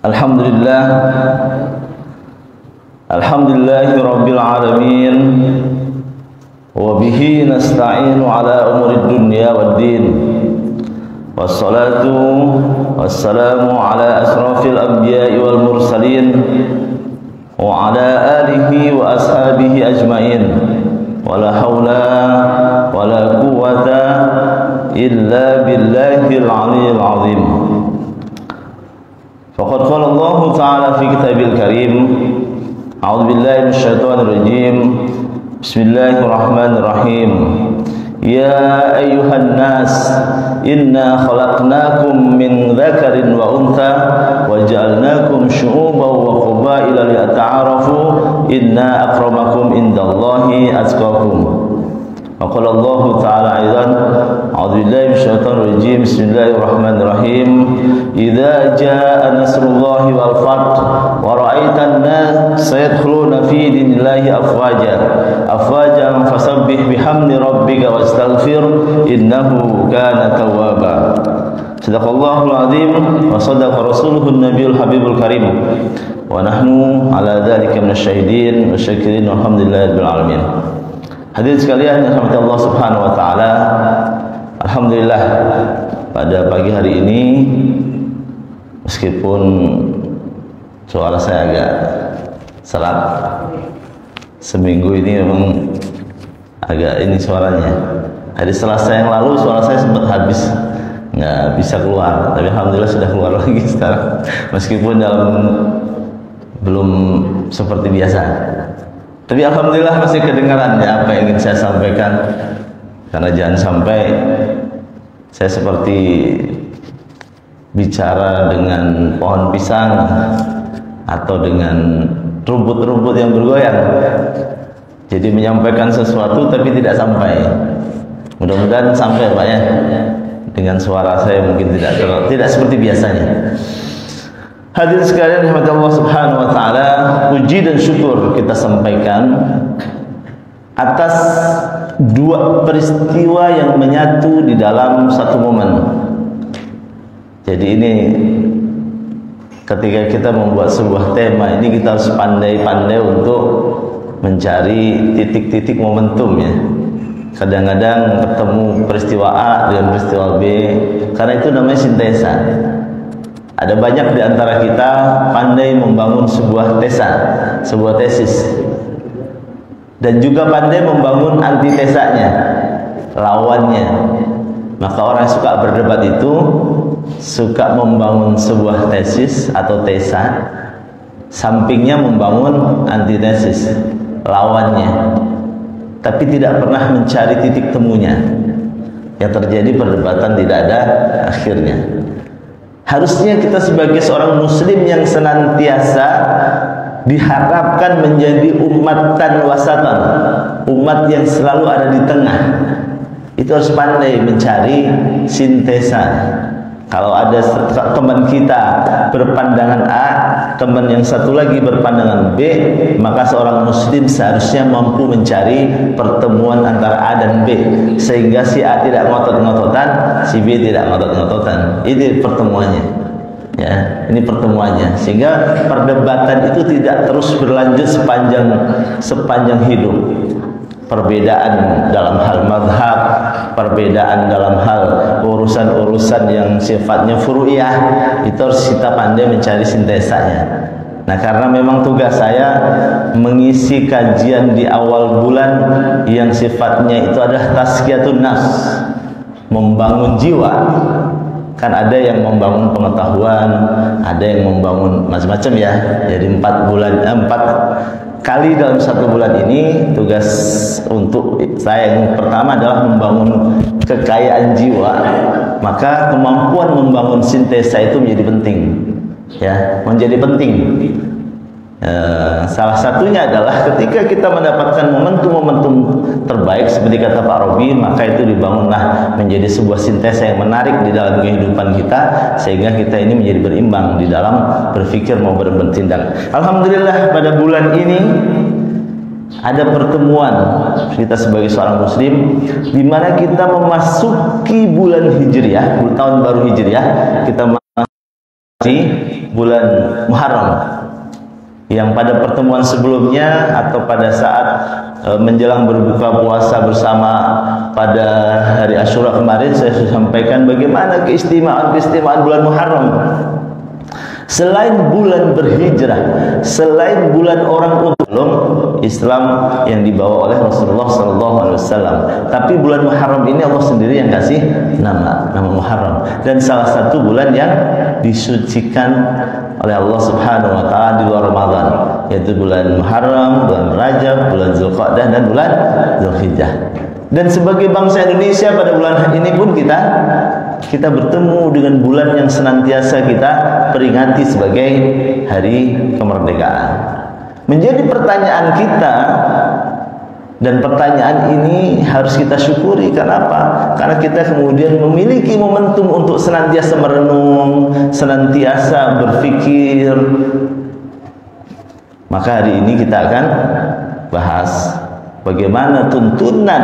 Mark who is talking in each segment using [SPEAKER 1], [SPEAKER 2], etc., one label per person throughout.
[SPEAKER 1] Alhamdulillah, alhamdulillahi rabbil alamin, wa bihi nasta'inu ala umurid dunya waddin, wassalatu wassalamu ala asrafil anbiya'i wal mursalin, wa ala alihi wa ashabihi ajmain, wala hawla wala quwwata illa billahil aliyyil azim. Faqad qala Allah Ta'ala fi kitabil karim, a'udzu billahi minasyaitonir rajim, bismillahirrahmanirrahim. Ya ayyuhan nas, inna khalaqnakum min dzakarin wa untha wa ja'alnakum syu'uban wa qabaila lita'arafu, inna akramakum indallahi atqakum. Wa qala Allah Ta'ala aidan, a'udzu billahi minasyaitonir rajim, bismillahirrahmanirrahim. Idza jaa nasrullahi wal fath wa ra'aitan nas yadkhuluna fi dinillahi afwajan fasabbih bihamdi rabbika wastaghfir innahu kana tawwaba. Sadaqallahul azim wa sadaqa rasuluhun nabiyul habibul karim, wa nahnu ala dzalika minasyahidin wa syakirin walhamdulillahi rabbil alamin. Hadirin sekalian yang dirahmati Allah Subhanahu wa taala, alhamdulillah pada pagi hari ini meskipun suara saya agak serak, seminggu ini memang agak ini suaranya. Hari Selasa yang lalu suara saya sempat habis, nggak bisa keluar, tapi alhamdulillah sudah keluar lagi sekarang, meskipun belum seperti biasa. Tapi alhamdulillah masih kedengaran ya apa yang ingin saya sampaikan, karena jangan sampai saya seperti bicara dengan pohon pisang atau dengan rumput-rumput yang bergoyang, jadi menyampaikan sesuatu tapi tidak sampai. Mudah-mudahan sampai Pak ya, dengan suara saya mungkin tidak seperti biasanya. Hadirin sekalian rahmat Allah Subhanahu wa taala, puji dan syukur kita sampaikan atas dua peristiwa yang menyatu di dalam satu momen. Jadi ini ketika kita membuat sebuah tema ini, kita harus pandai-pandai untuk mencari titik-titik momentum ya. Kadang-kadang ketemu peristiwa A dengan peristiwa B, karena itu namanya sintesa. Ada banyak di antara kita pandai membangun sebuah sebuah tesis, dan juga pandai membangun antitesanya, lawannya. Maka orang yang suka berdebat itu suka membangun sebuah tesis atau tesa, sampingnya membangun antitesis, lawannya, tapi tidak pernah mencari titik temunya. Yang terjadi perdebatan tidak ada akhirnya. Harusnya kita sebagai seorang muslim yang senantiasa diharapkan menjadi ummatan wasatan, umat yang selalu ada di tengah, itu harus pandai mencari sintesa. Kalau ada teman kita berpandangan A, teman yang satu lagi berpandangan B, maka seorang muslim seharusnya mampu mencari pertemuan antara A dan B, sehingga si A tidak ngotot-ngototan, si B tidak ngotot-ngototan. Ini pertemuannya ya, ini pertemuannya, sehingga perdebatan itu tidak terus berlanjut sepanjang hidup. Perbedaan dalam hal mazhab, perbedaan dalam hal urusan-urusan yang sifatnya furu'iyah, itu harus kita pandai mencari sintesanya. Nah, karena memang tugas saya mengisi kajian di awal bulan yang sifatnya itu adalah tazkiyatun nafs, membangun jiwa. Kan ada yang membangun pengetahuan, ada yang membangun macam-macam ya. Jadi 4 kali dalam 1 bulan ini tugas untuk saya yang pertama adalah membangun kekayaan jiwa. Maka kemampuan membangun sintesa itu menjadi penting ya, menjadi penting. Salah satunya adalah ketika kita mendapatkan momentum-momentum terbaik seperti kata Pak Robi, maka itu dibangunlah menjadi sebuah sintesa yang menarik di dalam kehidupan kita, sehingga kita ini menjadi berimbang di dalam berpikir maupun bertindak. Alhamdulillah pada bulan ini ada pertemuan kita sebagai seorang muslim, di mana kita memasuki bulan Hijriah, tahun baru Hijriah, kita masih bulan Muharram, yang pada pertemuan sebelumnya atau pada saat menjelang berbuka puasa bersama pada hari Asyura kemarin saya sudah sampaikan bagaimana keistimewaan bulan Muharram. Selain bulan berhijrah, selain bulan orang belum Islam yang dibawa oleh Rasulullah SAW, tapi bulan Muharram ini Allah sendiri yang kasih nama Muharram, dan salah satu bulan yang disucikan oleh Allah Subhanahu wa taala di luar Ramadan, yaitu bulan Muharram, bulan Rajab, bulan Zulqa'dah, dan bulan Zulhijjah. Dan sebagai bangsa Indonesia pada bulan ini pun kita bertemu dengan bulan yang senantiasa kita peringati sebagai hari kemerdekaan. Menjadi pertanyaan kita, dan pertanyaan ini harus kita syukuri. Kenapa? Karena kita kemudian memiliki momentum untuk senantiasa merenung, senantiasa berpikir. Maka hari ini kita akan bahas bagaimana tuntunan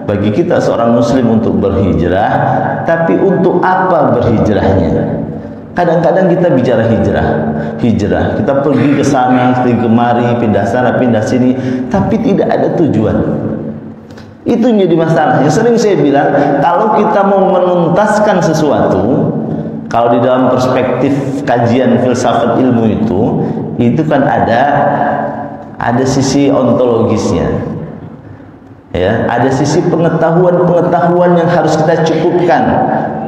[SPEAKER 1] bagi kita seorang muslim untuk berhijrah, tapi untuk apa berhijrahnya? Kadang-kadang kita bicara hijrah, kita pergi ke sana, pergi kemari, pindah sana, pindah sini, tapi tidak ada tujuan. Itu menjadi masalah. Yang sering saya bilang, kalau kita mau menuntaskan sesuatu, kalau di dalam perspektif kajian filsafat ilmu itu kan ada sisi ontologisnya. Ya, ada sisi pengetahuan yang harus kita cukupkan.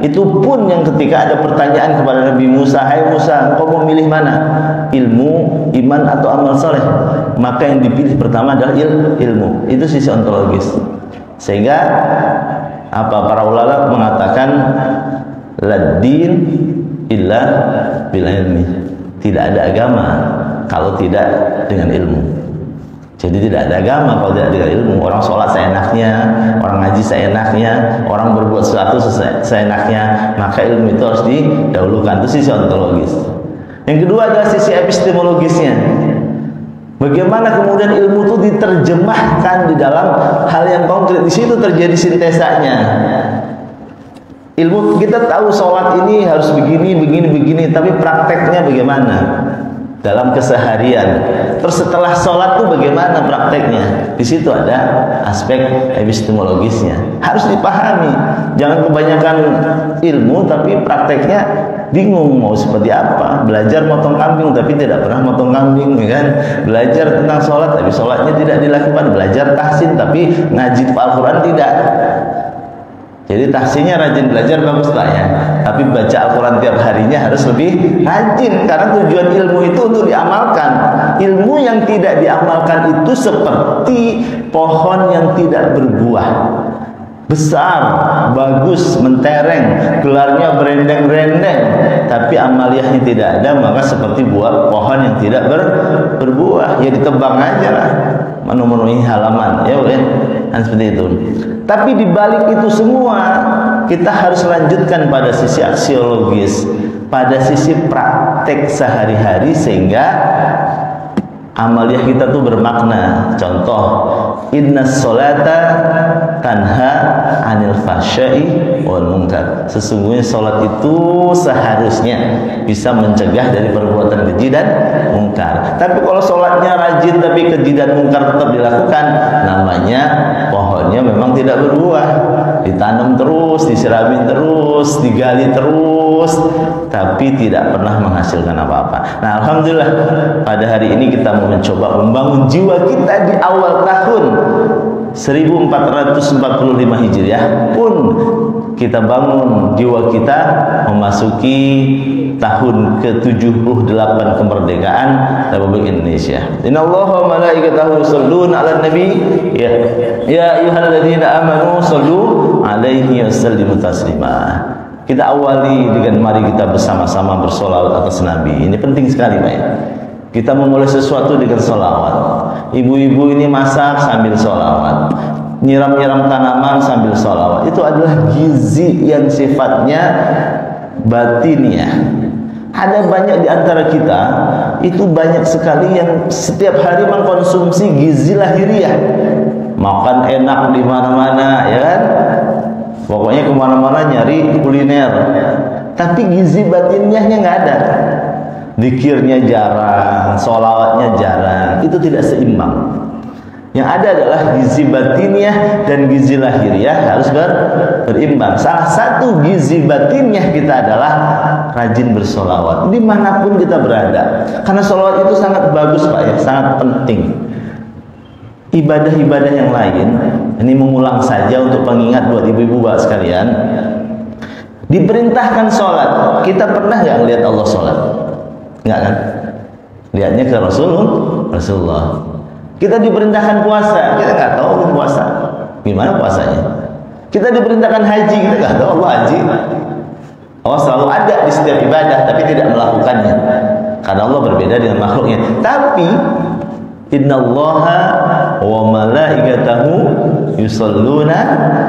[SPEAKER 1] Itu pun yang ketika ada pertanyaan kepada Nabi Musa, "Hai Musa, engkau mau milih mana? Ilmu, iman, atau amal soleh?" Maka yang dipilih pertama adalah ilmu. Itu sisi ontologis. Sehingga para ulama mengatakan lad-din illa bil ilmi. Tidak ada agama kalau tidak dengan ilmu. Jadi tidak ada agama kalau tidak dengan ilmu. Orang sholat seenaknya, orang ngaji seenaknya, orang berbuat sesuatu seenaknya, maka ilmu itu harus didahulukan. Itu sisi ontologis. Yang kedua adalah sisi epistemologisnya. Bagaimana kemudian ilmu itu diterjemahkan di dalam hal yang konkret. Di situ terjadi sintesanya. Ilmu kita tahu sholat ini harus begini, tapi prakteknya bagaimana? Dalam keseharian. Terus setelah sholat itu bagaimana prakteknya? Di situ ada aspek epistemologisnya. Harus dipahami. Jangan kebanyakan ilmu tapi prakteknya bingung mau seperti apa. Belajar motong kambing tapi tidak pernah motong kambing, ya kan? Belajar tentang sholat tapi sholatnya tidak dilakukan. Belajar tahsin tapi ngaji Al-Quran tidak. Jadi tahsinnya rajin belajar bagus lah ya, tapi baca Al-Quran tiap harinya harus lebih rajin, karena tujuan ilmu itu untuk diamalkan. Ilmu yang tidak diamalkan itu seperti pohon yang tidak berbuah, besar, bagus, mentereng, gelarnya berendeng-rendeng, tapi amaliyahnya tidak ada, maka seperti buah pohon yang tidak berbuah. Ya ditebang aja lah, memenuhi halaman, ya boleh, kan seperti itu. Tapi di balik itu semua kita harus lanjutkan pada sisi aksiologis, pada sisi praktek sehari-hari, sehingga amaliyah kita tuh bermakna. Contoh, innas sholata tanha anil fahsya'i wal munkar. Sesungguhnya sholat itu seharusnya bisa mencegah dari perbuatan keji dan mungkar. Tapi kalau sholatnya rajin tapi keji dan mungkar tetap dilakukan, namanya pohonnya memang tidak berbuah. Ditanam terus, disiramin terus, digali terus, tapi tidak pernah menghasilkan apa-apa. Nah, alhamdulillah pada hari ini kita mau mencoba membangun jiwa kita di awal tahun 1445 Hijriah pun kita bangun jiwa kita memasuki tahun ke-78 kemerdekaan Republik Indonesia. Innallaha wa malaikatahu yusholluna 'alan nabi ya ayyuhalladzina amanu shollu 'alaihi wa sallimu taslima. Kita awali dengan mari kita bersama-sama bersolawat atas Nabi. Ini penting sekali, Pak. Kita memulai sesuatu dengan solawat. Ibu-ibu ini masak sambil solawat, nyiram-nyiram tanaman sambil solawat. Itu adalah gizi yang sifatnya batiniah. Ada banyak di antara kita itu banyak sekali yang setiap hari mengkonsumsi gizi lahiriah, makan enak di mana-mana, ya kan? Pokoknya kemana-mana nyari kuliner, tapi gizi batiniahnya nggak ada. zikirnya jarang, sholawatnya jarang, itu tidak seimbang. Yang ada adalah gizi batiniah dan gizi lahiriah harus berimbang. Salah satu gizi batiniah kita adalah rajin bersolawat dimanapun kita berada, karena solawat itu sangat bagus Pak ya, sangat penting. Ibadah-ibadah yang lain, ini mengulang saja untuk pengingat buat ibu-ibu bapak sekalian, diperintahkan sholat, kita pernah nggak melihat Allah sholat? Nggak kan? Lihatnya ke Rasulullah. Kita diperintahkan puasa, kita nggak tahu puasa, gimana puasanya. Kita diperintahkan haji, kita nggak tahu Allah haji. Allah selalu ada di setiap ibadah, tapi tidak melakukannya, karena Allah berbeda dengan makhluknya. Tapi innallaha wa malaikatahu yusalluna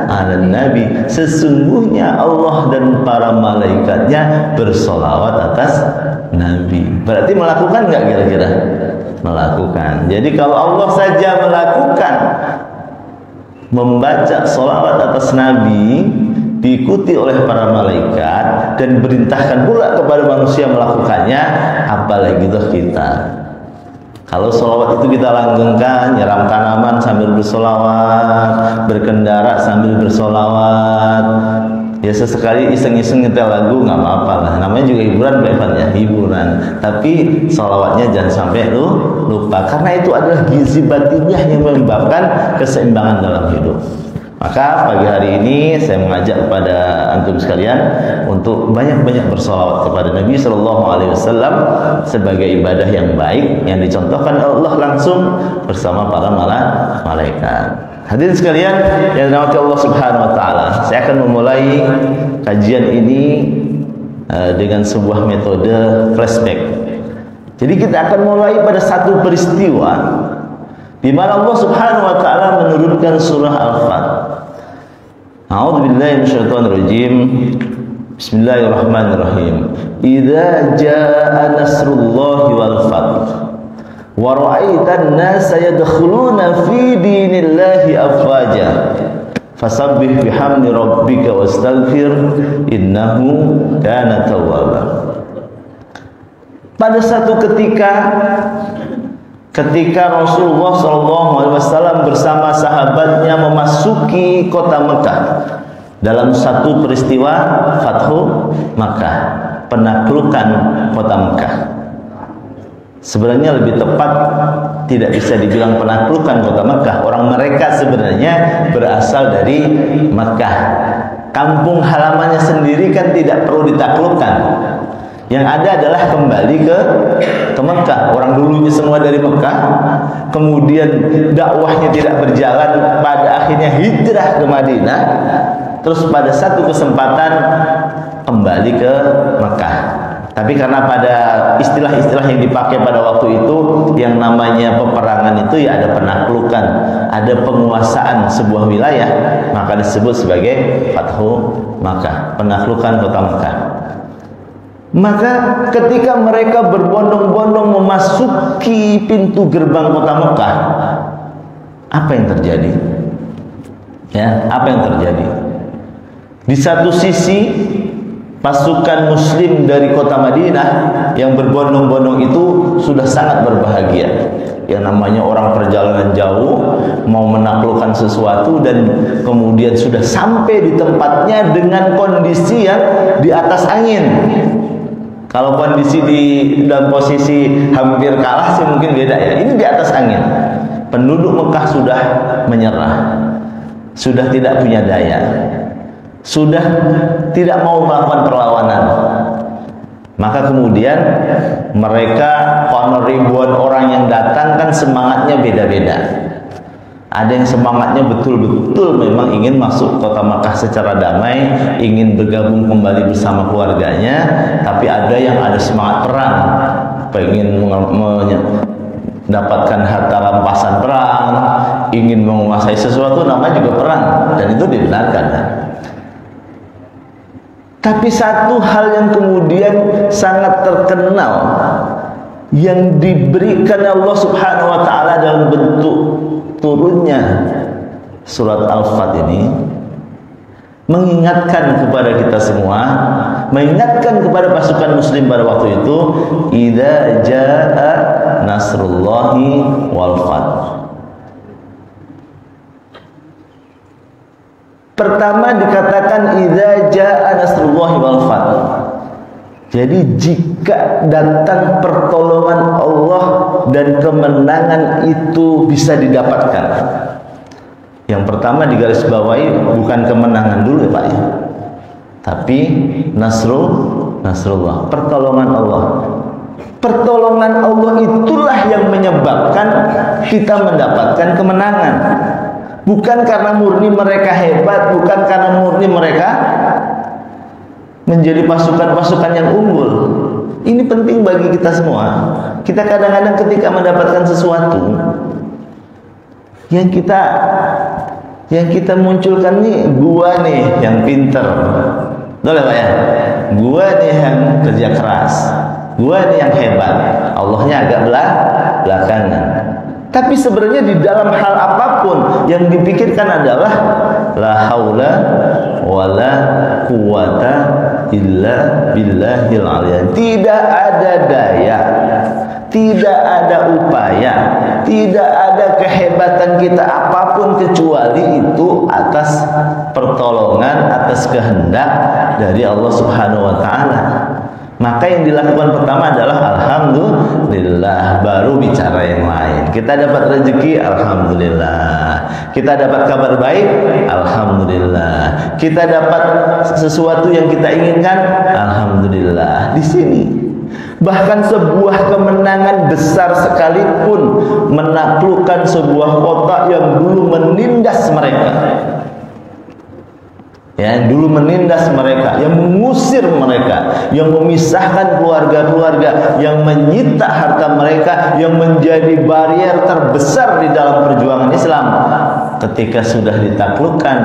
[SPEAKER 1] 'alan nabi, sesungguhnya Allah dan para malaikatnya bersolawat atas Nabi. Berarti melakukan nggak kira-kira? Melakukan. Jadi kalau Allah saja melakukan membaca sholawat atas Nabi, diikuti oleh para malaikat dan perintahkan pula kepada manusia melakukannya, apalagi kita. Kalau sholawat itu kita langgengkan, nyeram tanaman sambil bersolawat, berkendara sambil bersolawat, ya sesekali iseng-iseng nyetel lagu nggak apa-apa lah, namanya juga hiburan Pak Ivan ya, hiburan. Tapi sholawatnya jangan sampai lupa, karena itu adalah gizi batiniah yang menyebabkan keseimbangan dalam hidup. Maka pagi hari ini saya mengajak kepada antum sekalian untuk banyak-banyak bersolawat kepada Nabi Shallallahu Alaihi Wasallam sebagai ibadah yang baik yang dicontohkan Allah langsung bersama para malaikat. Hadirin sekalian yang dirahmati Allah Subhanahu Wa Taala, saya akan memulai kajian ini dengan sebuah metode flashback. Jadi kita akan mulai pada satu peristiwa di mana Allah Subhanahu Wa Taala menurunkan surah Al-Fat. A'udzubillahi minasyaitonirrajim. Bismillahirrahmanirrahim. Idza jaa nasrullahi wal fath wa ra'aitan nasa yadkhuluna fi dinillahi afwaja fasabbih bihamdi rabbika wastaghfir innahu kana tawwaba. Pada satu ketika Rasulullah SAW bersama sahabatnya memasuki kota Mekah dalam satu peristiwa Fathu Makkah, penaklukan kota Mekah. Sebenarnya lebih tepat tidak bisa dibilang penaklukan kota Mekah. Orang mereka sebenarnya berasal dari Mekah. Kampung halamannya sendiri kan tidak perlu ditaklukkan. Yang ada adalah kembali ke Mekah. Orang dulunya semua dari Mekah, kemudian dakwahnya tidak berjalan, pada akhirnya hijrah ke Madinah, terus pada satu kesempatan kembali ke Mekah. Tapi karena pada istilah-istilah yang dipakai pada waktu itu yang namanya peperangan itu ya ada penaklukan, ada penguasaan sebuah wilayah, maka disebut sebagai Fathu Makkah, penaklukan kota Mekah. Maka ketika mereka berbondong-bondong memasuki pintu gerbang kota Mekah, apa yang terjadi? Ya, apa yang terjadi? Di satu sisi pasukan muslim dari kota Madinah yang berbondong-bondong itu sudah sangat berbahagia. Yang namanya orang perjalanan jauh mau menaklukkan sesuatu dan kemudian sudah sampai di tempatnya dengan kondisi yang di atas angin. Kalau kondisi dalam posisi hampir kalah sih mungkin beda ya. Ini di atas angin. Penduduk Mekah sudah menyerah, sudah tidak punya daya, sudah tidak mau melakukan perlawanan. Maka kemudian mereka, ribuan orang yang datang kan semangatnya beda-beda. Ada yang semangatnya betul-betul memang ingin masuk kota Makkah secara damai, ingin bergabung kembali bersama keluarganya. Tapi ada yang ada semangat perang, ingin mendapatkan harta rampasan perang, ingin menguasai sesuatu, namanya juga perang, dan itu dibenarkan. Tapi satu hal yang kemudian sangat terkenal yang diberikan Allah Subhanahu wa Ta'ala dalam bentuk turunnya surat Al-Fat ini mengingatkan kepada kita semua mengingatkan kepada pasukan muslim pada waktu itu, idza jaa nasrullahi wal fath. Pertama dikatakan idza jaa nasrullahi wal fath. Jadi jika datang pertolongan Allah dan kemenangan itu bisa didapatkan. Yang pertama digarisbawahi bukan kemenangan dulu ya Pak ya, tapi nasrullah, pertolongan Allah. Pertolongan Allah itulah yang menyebabkan kita mendapatkan kemenangan. Bukan karena murni mereka hebat, bukan karena murni mereka menjadi pasukan-pasukan yang unggul. Ini penting bagi kita semua. Kita kadang-kadang ketika mendapatkan sesuatu yang kita munculkan nih, gua nih yang pinter, betul ya Pak ya? Gua nih yang kerja keras, gua nih yang hebat. Allahnya agak belakangan. Tapi sebenarnya di dalam hal apapun yang dipikirkan adalah la haula wala quwata illa billahil aliyah. Tidak ada daya, tidak ada upaya, tidak ada kehebatan kita apapun kecuali itu atas pertolongan, atas kehendak dari Allah Subhanahu wa taala. Maka yang dilakukan pertama adalah alhamdulillah, baru bicara yang lain. Kita dapat rezeki, alhamdulillah. Kita dapat kabar baik, alhamdulillah. Kita dapat sesuatu yang kita inginkan, alhamdulillah. Di sini bahkan sebuah kemenangan besar sekalipun menaklukkan sebuah kota yang dulu menindas mereka, yang dulu menindas mereka, yang mengusir mereka, yang memisahkan keluarga-keluarga, yang menyita harta mereka, yang menjadi barier terbesar di dalam perjuangan Islam. Ketika sudah ditaklukkan,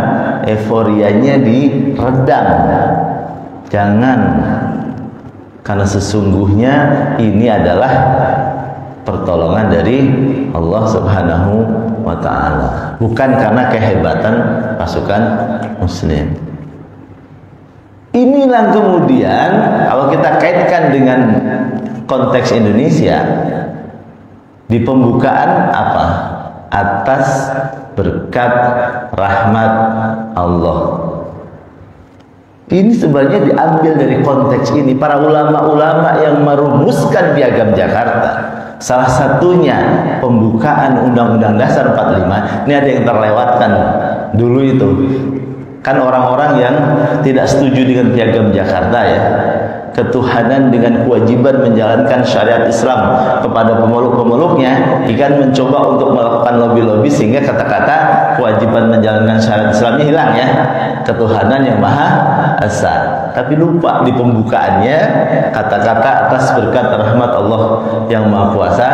[SPEAKER 1] euforianya diredam. Jangan, karena sesungguhnya ini adalah pertolongan dari Allah Subhanahu wa ta'ala, bukan karena kehebatan pasukan muslim. Inilah kemudian kalau kita kaitkan dengan konteks Indonesia, di pembukaan apa? Atas berkat rahmat Allah. Ini sebenarnya diambil dari konteks ini. Para ulama-ulama yang merumuskan Piagam Jakarta, salah satunya pembukaan Undang-Undang Dasar 45. Ini ada yang terlewatkan dulu itu. Kan orang-orang yang tidak setuju dengan Piagam Jakarta ya, ketuhanan dengan kewajiban menjalankan syariat Islam kepada pemeluk-pemeluknya, ikan mencoba untuk melakukan lobby-lobby sehingga kata-kata kewajiban menjalankan syariat Islamnya hilang ya, ketuhanan yang Maha Esa. Tapi lupa di pembukaannya kata-kata atas berkat rahmat Allah yang Maha Kuasa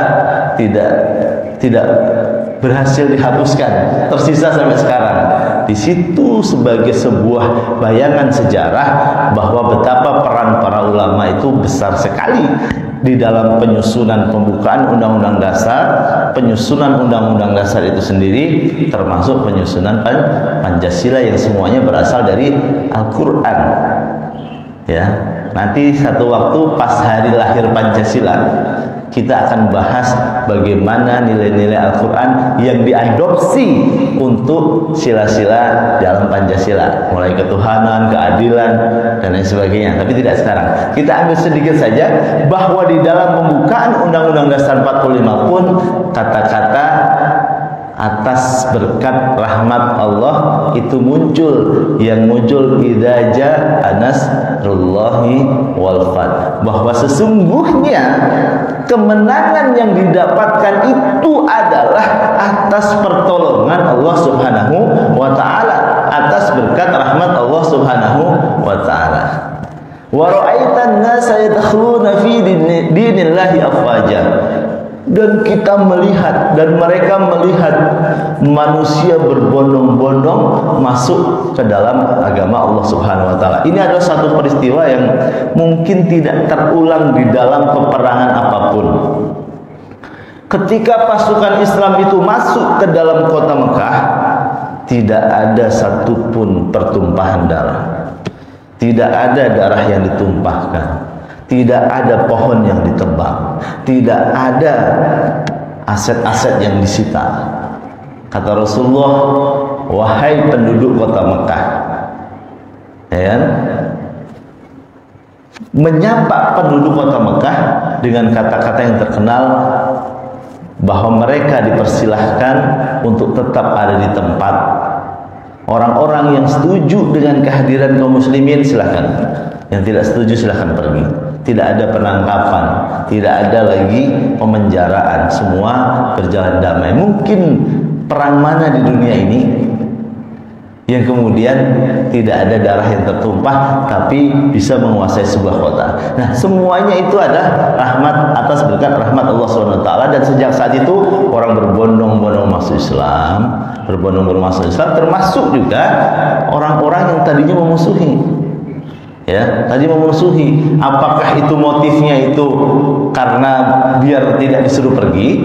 [SPEAKER 1] tidak berhasil dihapuskan, tersisa sampai sekarang. Di situ sebagai sebuah bayangan sejarah bahwa betapa peran para ulama itu besar sekali di dalam penyusunan pembukaan Undang-Undang Dasar, penyusunan Undang-Undang Dasar itu sendiri, termasuk penyusunan Pancasila yang semuanya berasal dari Al-Quran. Ya, nanti satu waktu pas hari lahir Pancasila, kita akan bahas bagaimana nilai-nilai Al-Quran yang diadopsi untuk sila-sila dalam Pancasila, mulai ketuhanan, keadilan, dan lain sebagainya. Tapi tidak sekarang. Kita ambil sedikit saja bahwa di dalam pembukaan Undang-Undang Dasar 45 pun kata-kata atas berkat rahmat Allah itu muncul, yang muncul idza jaa nasrullahi wal fath, bahwa sesungguhnya kemenangan yang didapatkan itu adalah atas pertolongan Allah Subhanahu wa ta'ala, atas berkat rahmat Allah Subhanahu wa ta'ala. Wa ra'aitan nasa yadkhuluna fi dinillahi afwaja. Dan kita melihat, dan mereka melihat manusia berbondong-bondong masuk ke dalam agama Allah Subhanahu wa ta'ala. Ini adalah satu peristiwa yang mungkin tidak terulang di dalam peperangan apapun. Ketika pasukan Islam itu masuk ke dalam kota Mekah, tidak ada satupun pertumpahan darah, tidak ada darah yang ditumpahkan, tidak ada pohon yang ditebang, tidak ada aset-aset yang disita. Kata Rasulullah, wahai penduduk kota Mekah, ya, menyapa penduduk kota Mekah dengan kata-kata yang terkenal bahwa mereka dipersilahkan untuk tetap ada di tempat. Orang-orang yang setuju dengan kehadiran kaum muslimin silahkan, yang tidak setuju silahkan pergi. Tidak ada penangkapan, tidak ada lagi pemenjaraan, semua berjalan damai. Mungkin perang mana di dunia ini yang kemudian tidak ada darah yang tertumpah tapi bisa menguasai sebuah kota. Nah, semuanya itu ada rahmat, atas berkat rahmat Allah SWT. Dan sejak saat itu orang berbondong-bondong masuk Islam, termasuk juga orang-orang yang tadinya memusuhi. Ya, tadi memusuhi. Apakah itu motifnya itu karena biar tidak disuruh pergi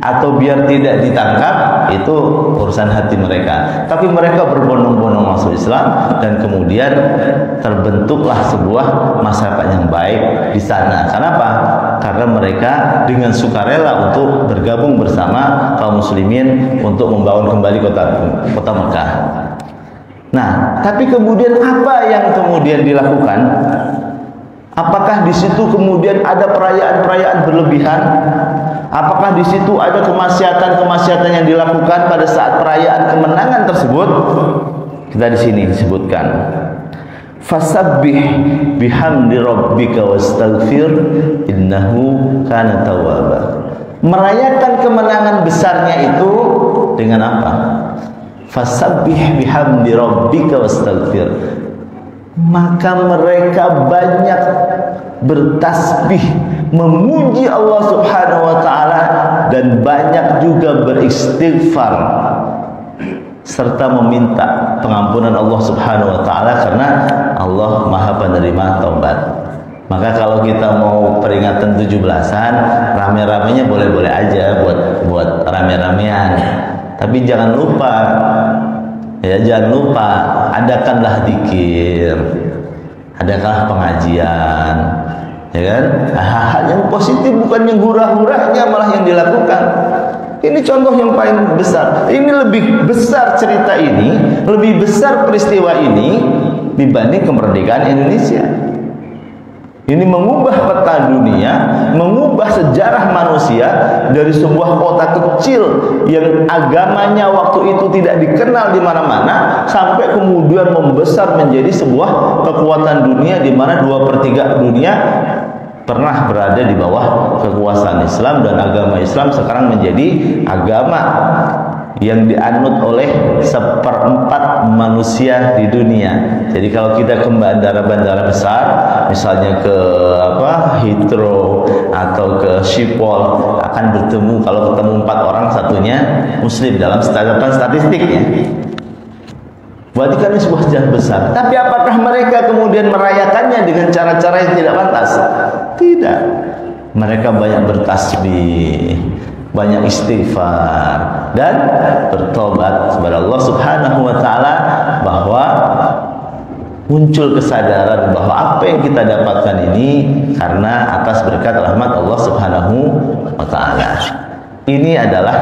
[SPEAKER 1] atau biar tidak ditangkap, itu urusan hati mereka. Tapi mereka berbondong-bondong masuk Islam dan kemudian terbentuklah sebuah masyarakat yang baik di sana. Kenapa? Karena mereka dengan sukarela untuk bergabung bersama kaum muslimin untuk membangun kembali kota Mekah. Nah, tapi kemudian apa yang kemudian dilakukan? Apakah di situ kemudian ada perayaan-perayaan berlebihan? Apakah di situ ada kemaksiatan-kemaksiatan yang dilakukan pada saat perayaan kemenangan tersebut? Kita di sini disebutkan, fasabbih bihamdi rabbika wastaghfir innahu kana tawwaba. Merayakan kemenangan besarnya itu dengan apa? Fasabbih bihamdi rabbika wastaghfir. Maka mereka banyak bertasbih, memuji Allah Subhanahu wa taala, dan banyak juga beristighfar serta meminta pengampunan Allah Subhanahu wa taala, karena Allah Maha penerima taubat. Maka kalau kita mau peringatan 17-an, rame-ramenya boleh-boleh aja buat rame-ramean. Tapi jangan lupa, adakanlah zikir, adakanlah pengajian, ya kan? Hal-hal yang positif, bukan yang hura-huranya malah yang dilakukan. Ini contoh yang paling besar. Ini lebih besar cerita ini, lebih besar peristiwa ini dibanding kemerdekaan Indonesia. Ini mengubah peta dunia, mengubah sejarah manusia dari sebuah kota kecil yang agamanya waktu itu tidak dikenal di mana-mana, sampai kemudian membesar menjadi sebuah kekuatan dunia, di mana 2/3 dunia pernah berada di bawah kekuasaan Islam, dan agama Islam sekarang menjadi agama yang dianut oleh 1/4 manusia di dunia. Jadi kalau kita ke bandara-bandara besar, misalnya ke Heathrow atau ke Schiphol, akan bertemu, kalau ketemu 4 orang, satunya muslim dalam catatan statistiknya. Berarti kan ini sebuah sejarah besar. Tapi apakah mereka kemudian merayakannya dengan cara-cara yang tidak pantas? Tidak. Mereka banyak bertasbih, banyak istighfar, dan bertobat kepada Allah Subhanahu wa taala, bahwa muncul kesadaran bahwa apa yang kita dapatkan ini karena atas berkat rahmat Allah Subhanahu wa taala. Ini adalah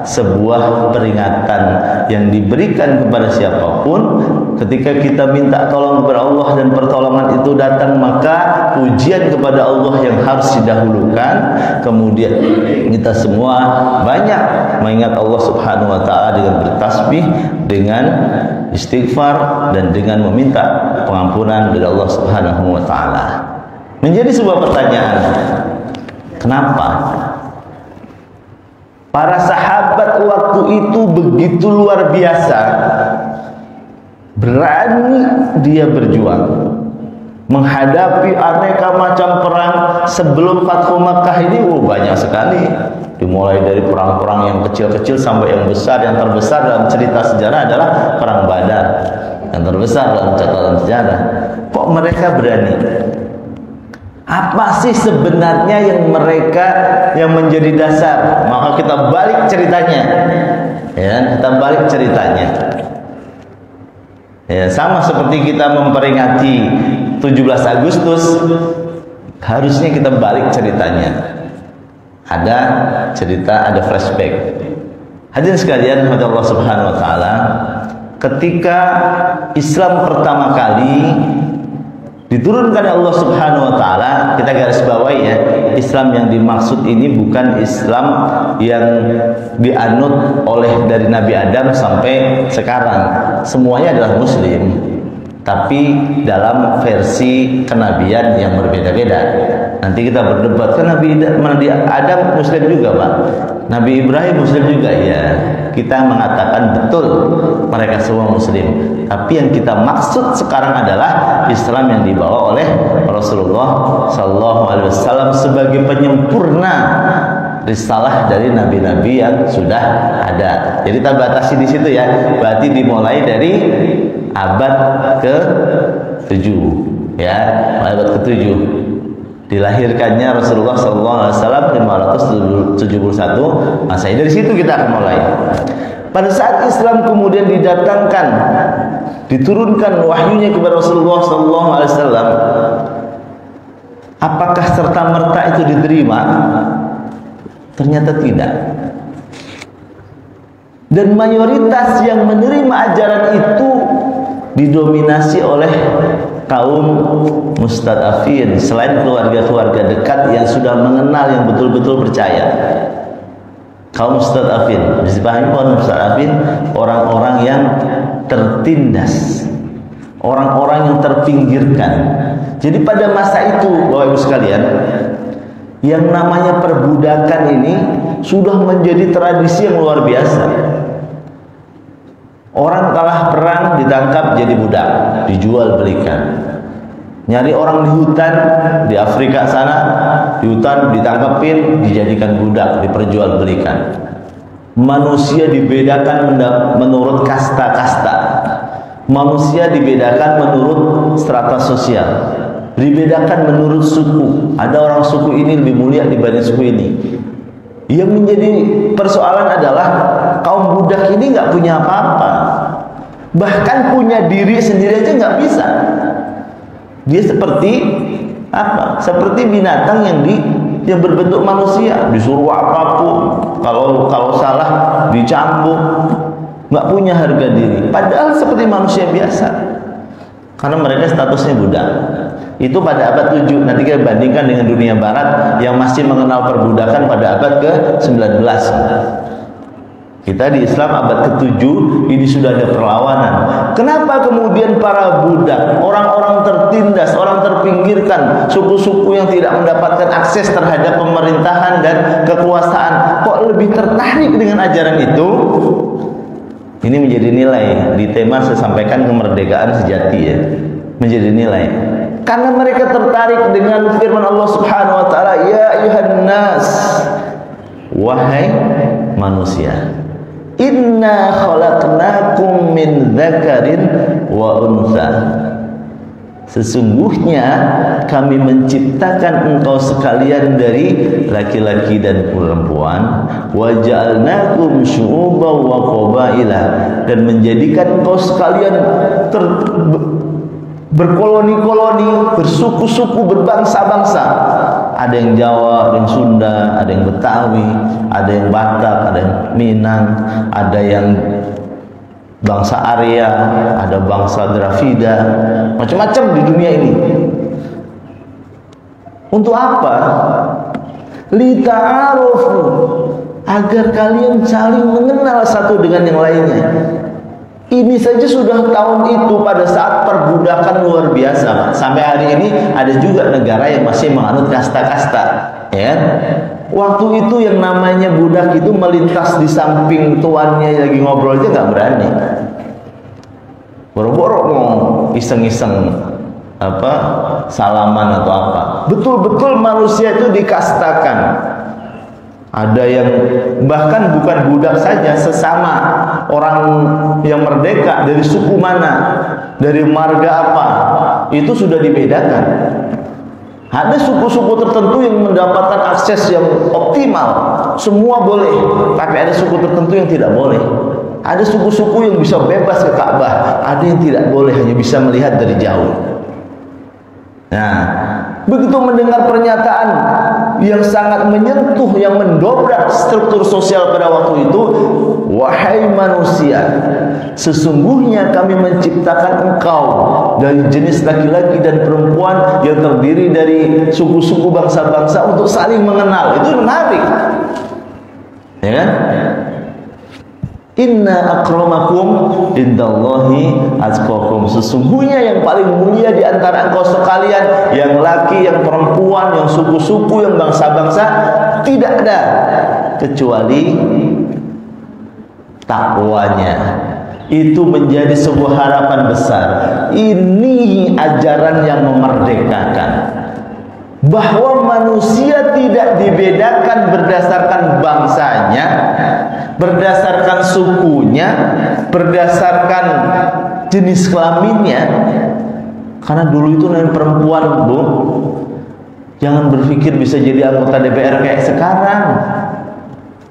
[SPEAKER 1] sebuah peringatan yang diberikan kepada siapapun. Ketika kita minta tolong kepada Allah dan pertolongan itu datang, maka pujian kepada Allah yang harus didahulukan. Kemudian kita semua banyak mengingat Allah Subhanahu wa taala dengan bertasbih, dengan istighfar, dan dengan meminta pengampunan dari Allah Subhanahu wa taala. Menjadi sebuah pertanyaan, kenapa para sahabat waktu itu begitu luar biasa, berani dia berjuang menghadapi aneka macam perang sebelum Fathu Makkah ini? Banyak sekali, dimulai dari perang-perang yang kecil-kecil sampai yang besar. Yang terbesar dalam cerita sejarah adalah perang Badar, yang terbesar dalam catatan sejarah. Kok mereka berani? Apa sih sebenarnya yang menjadi dasar? Maka kita balik ceritanya, ya, kita balik ceritanya, Ya, sama seperti kita memperingati 17 Agustus, harusnya kita balik ceritanya. Ada cerita, ada flashback. Hadirin sekalian, kepada Allah Subhanahu wa taala, ketika Islam pertama kali diturunkan oleh Allah Subhanahu wa taala, kita garis bawahi ya, Islam yang dimaksud ini bukan Islam yang dianut oleh dari Nabi Adam sampai sekarang. Semuanya adalah muslim, tapi dalam versi kenabian yang berbeda-beda. Nanti kita berdebat, kan Nabi Adam muslim juga, Pak. Nabi Ibrahim muslim juga, ya. Kita mengatakan betul mereka semua muslim. Tapi yang kita maksud sekarang adalah Islam yang dibawa oleh Rasulullah Sallallahu Alaihi Wasallam sebagai penyempurna risalah dari nabi-nabi yang sudah ada. Jadi kita batasi di situ ya. Berarti dimulai dari abad ke-7, ya, abad ke-7. Dilahirkannya Rasulullah SAW 571 Masehi. Dari situ kita akan mulai. Pada saat Islam kemudian didatangkan, diturunkan wahyunya kepada Rasulullah SAW, apakah serta merta itu diterima? Ternyata tidak. Dan mayoritas yang menerima ajaran itu didominasi oleh kaum mustadafin, selain keluarga-keluarga dekat yang sudah mengenal, yang betul-betul percaya. Kaum mustadafin, disepahami kaum mustadafin, orang-orang yang tertindas, orang-orang yang terpinggirkan. Jadi pada masa itu, Bapak Ibu sekalian, yang namanya perbudakan ini sudah menjadi tradisi yang luar biasa. Orang kalah perang ditangkap jadi budak, dijual belikan. Nyari orang di hutan di Afrika sana, di hutan ditangkapin, dijadikan budak, diperjual belikan. Manusia dibedakan menurut kasta-kasta. Manusia dibedakan menurut strata sosial. Dibedakan menurut suku. Ada orang suku ini lebih mulia dibanding suku ini. Yang menjadi persoalan adalah kaum budak ini nggak punya apa-apa, bahkan punya diri sendiri aja nggak bisa. Dia seperti apa? Seperti binatang yang berbentuk manusia, disuruh apapun, kalau salah dicambuk, nggak punya harga diri. Padahal seperti manusia biasa, karena mereka statusnya budak. Itu pada abad 7. Nanti kita bandingkan dengan dunia barat yang masih mengenal perbudakan pada abad ke-19. Kita di Islam abad ke-7 ini sudah ada perlawanan. Kenapa kemudian para budak, orang-orang tertindas, orang terpinggirkan, suku-suku yang tidak mendapatkan akses terhadap pemerintahan dan kekuasaan, kok lebih tertarik dengan ajaran itu? Ini menjadi nilai di tema saya sampaikan, kemerdekaan sejati, ya. Menjadi nilai. Karena mereka tertarik dengan firman Allah Subhanahu wa taala, ya ayuhan nas, wahai manusia, inna khalaqnakum min dzakarin wa untha. Sesungguhnya kami menciptakan engkau sekalian dari laki-laki dan perempuan, wa ja'alnakum syu'uban wa qabaila, dan menjadikan engkau sekalian berkoloni-koloni, bersuku-suku, berbangsa-bangsa. Ada yang Jawa, ada yang Sunda, ada yang Betawi, ada yang Batak, ada yang Minang, ada yang bangsa Arya, ada bangsa Dravida, macam-macam di dunia ini. Untuk apa? Lita'arufu, agar kalian saling mengenal satu dengan yang lainnya. Ini saja sudah tahun itu pada saat perbudakan luar biasa. Sampai hari ini ada juga negara yang masih menganut kasta-kasta, ya. Waktu itu yang namanya budak itu melintas di samping tuannya lagi ngobrol aja nggak berani. Boro-boro mau iseng-iseng apa salaman atau apa. Betul-betul manusia itu dikastakan. Ada yang bahkan bukan budak saja, sesama orang yang merdeka, dari suku mana, dari marga apa, itu sudah dibedakan. Ada suku-suku tertentu yang mendapatkan akses yang optimal, semua boleh, tapi ada suku tertentu yang tidak boleh. Ada suku-suku yang bisa bebas ke Ka'bah, ada yang tidak boleh, hanya bisa melihat dari jauh. Nah, begitu mendengar pernyataan yang sangat menyentuh, yang mendobrak struktur sosial pada waktu itu, wahai manusia, sesungguhnya kami menciptakan engkau dari jenis laki-laki dan perempuan yang terdiri dari suku-suku bangsa-bangsa untuk saling mengenal. Itu menarik, ya kan? Inna akramakum indallahi atqakum. Sesungguhnya yang paling mulia di antara engkau sekalian, yang laki, yang perempuan, yang suku-suku, yang bangsa-bangsa, tidak ada kecuali takwanya. Itu menjadi sebuah harapan besar. Ini ajaran yang memerdekakan, bahwa manusia tidak dibedakan berdasarkan bangsanya, berdasarkan sukunya, berdasarkan jenis kelaminnya. Karena dulu itu namanya perempuan, Bu, jangan berpikir bisa jadi anggota DPR kayak sekarang.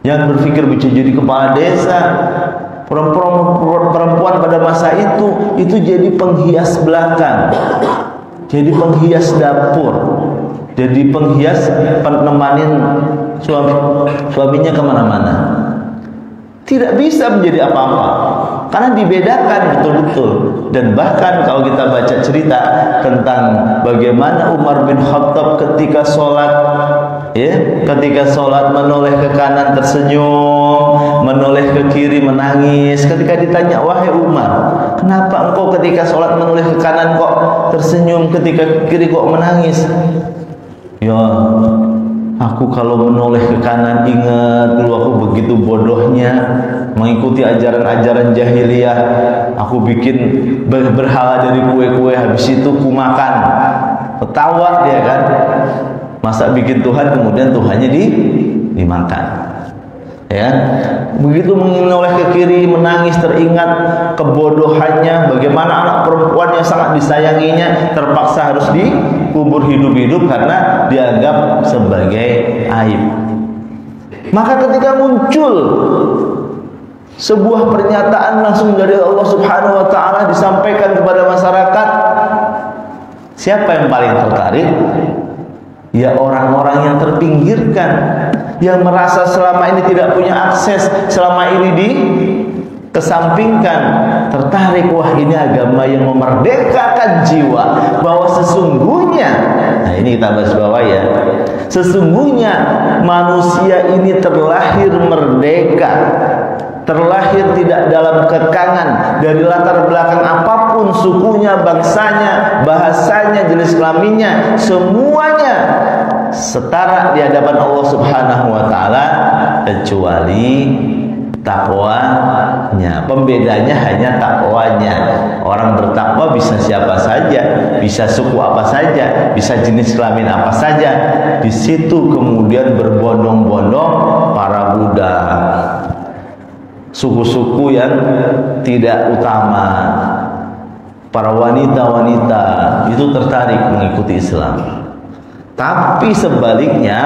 [SPEAKER 1] Jangan berpikir bisa jadi kepala desa. Perempuan pada masa itu jadi penghias belakang, jadi penghias dapur, jadi penghias penemanin suaminya kemana-mana. Tidak bisa menjadi apa-apa karena dibedakan betul-betul. Dan bahkan kalau kita baca cerita tentang bagaimana Umar bin Khattab ketika sholat, ya, ketika sholat menoleh ke kanan tersenyum, menoleh ke kiri menangis. Ketika ditanya, wahai Umar, kenapa engkau ketika sholat menoleh ke kanan kok tersenyum, ketika ke kiri kok menangis? Ya, aku kalau menoleh ke kanan ingat dulu aku begitu bodohnya mengikuti ajaran-ajaran jahiliyah. Aku bikin berhala dari kue-kue, habis itu ku makan. Ketawa dia kan. Masa bikin Tuhan kemudian Tuhannya dimakan. Ya, begitu menoleh ke kiri menangis, teringat kebodohannya, bagaimana anak perempuan yang sangat disayanginya terpaksa harus dikubur hidup-hidup karena dianggap sebagai aib. Maka ketika muncul sebuah pernyataan langsung dari Allah Subhanahu wa taala disampaikan kepada masyarakat, siapa yang paling tertarik? Ya, orang-orang yang terpinggirkan, yang merasa selama ini tidak punya akses, selama ini dikesampingkan, tertarik. Wah, ini agama yang memerdekakan jiwa, bahwa sesungguhnya, nah ini kita bahas bawah ya, sesungguhnya manusia ini terlahir merdeka, terlahir tidak dalam kekangan dari latar belakang apapun, sukunya, bangsanya, bahasanya, jenis kelaminnya, semuanya setara di hadapan Allah Subhanahu wa taala kecuali takwanya. Pembedanya hanya takwanya. Orang bertakwa bisa siapa saja, bisa suku apa saja, bisa jenis kelamin apa saja. Di situ kemudian berbondong-bondong para budak, suku-suku yang tidak utama, para wanita-wanita itu tertarik mengikuti Islam. Tapi sebaliknya,